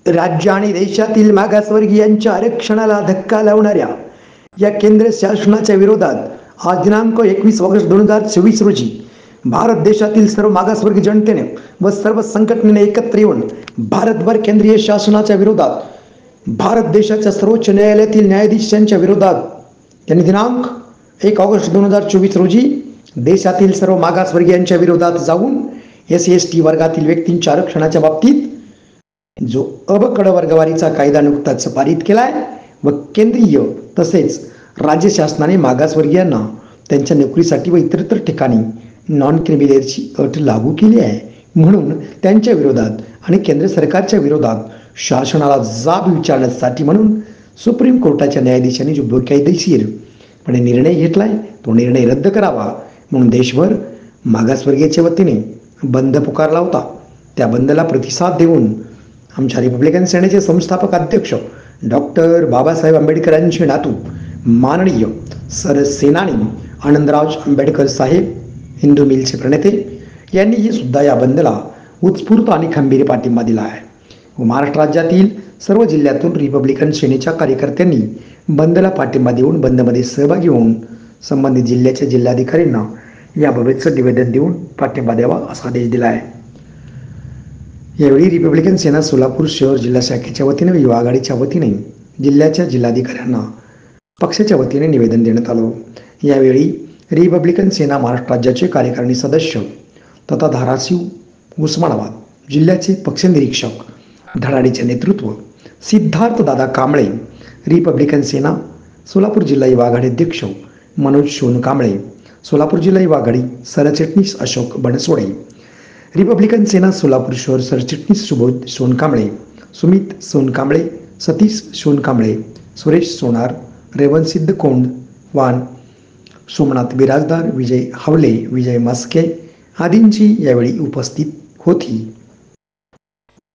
राज्य आणि देशातील मागासवर्गीयांच्या आरक्षणाला धक्का लावणाऱ्या या केंद्र शासनाच्या विरोधात आज दिनांक 21 ऑगस्ट 2024 रोजी भारत देशातील सर्व मागासवर्गीय जनतेने व सर्व संघटनेने एकत्र येऊन भारतभर केंद्रीय शासनाच्या विरोधात, भारत देशाच्या सर्वोच्च न्यायालयातील न्यायाधीशांच्या विरोधात त्यांनी दिनांक 1 ऑगस्ट 2024 रोजी देशातील सर्व मागासवर्गीयांच्या विरोधात जाऊन SC/ST वर्गातील व्यक्तींच्या आरक्षणाच्या बाबतीत जो अबकड वर्गवारीचा कायदा नुकताच पारित केलाय व केंद्रीय तसेच राज्य शासनाने मागासवर्गीयांना त्यांच्या नोकरीसाठी व इतरत्र ठिकाणी नॉन क्रिमिलेअरची अट लागू केली आहे, म्हणून त्यांच्या विरोधात आणि केंद्र सरकारच्या विरोधात शासनाला जाब विचारण्यासाठी म्हणून सुप्रीम कोर्टाच्या न्यायाधीशांनी जो बेकायदेशीरपणे निर्णय घेतलाय तो निर्णय रद्द करावा म्हणून देशभर मागासवर्गीयाच्या वतीने बंद पुकारला होता. त्या बंदला प्रतिसाद देऊन आमच्या रिपब्लिकन सेनेचे संस्थापक अध्यक्ष डॉक्टर बाबासाहेब आंबेडकरांचे नातू माननीय सरसेनानी आनंदराज आंबेडकर साहेब, हिंदू मिलचे प्रणेते यांनीही सुद्धा या बंदला उत्स्फूर्त आणि खंबीर पाठिंबा दिला आहे व महाराष्ट्र राज्यातील सर्व जिल्ह्यातून रिपब्लिकन सेनेच्या कार्यकर्त्यांनी बंदला पाठिंबा देऊन बंदमध्ये सहभागी होऊन संबंधित जिल्ह्याच्या जिल्हाधिकाऱ्यांना याबाबतचं निवेदन देऊन पाठिंबा द्यावा असा आदेश दिला आहे. यावेळी रिपब्लिकन सेना सोलापूर शहर जिल्हा शाखेच्या वतीने व युवा आघाडीच्या वतीने जिल्ह्याच्या जिल्हाधिकाऱ्यांना पक्षाच्या वतीने निवेदन देण्यात आलं. यावेळी रिपब्लिकन सेना महाराष्ट्र राज्याचे कार्यकारिणी सदस्य तथा धाराशिव उस्मानाबाद जिल्ह्याचे पक्षनिरीक्षक धडाडीचे नेतृत्व सिद्धार्थ दादा कांबळे, रिपब्लिकन सेना सोलापूर जिल्हा युवा आघाडी अध्यक्ष मनोज सोनकांबळे, सोलापूर जिल्हा युवा आघाडी सरचिटणीस अशोक बनसोडे, रिपब्लिकन सेना सोलापूर शहर सरचिटणीस सुबोध सोनकांबळे, सुमित सोनकांबळे, सतीश सोनकांबळे, सुरेश सोनार, रेवणसिद्ध कोंडवान, सोमनाथ बिराजदार, विजय हावले, विजय मस्के आदींची यावेळी उपस्थित होती.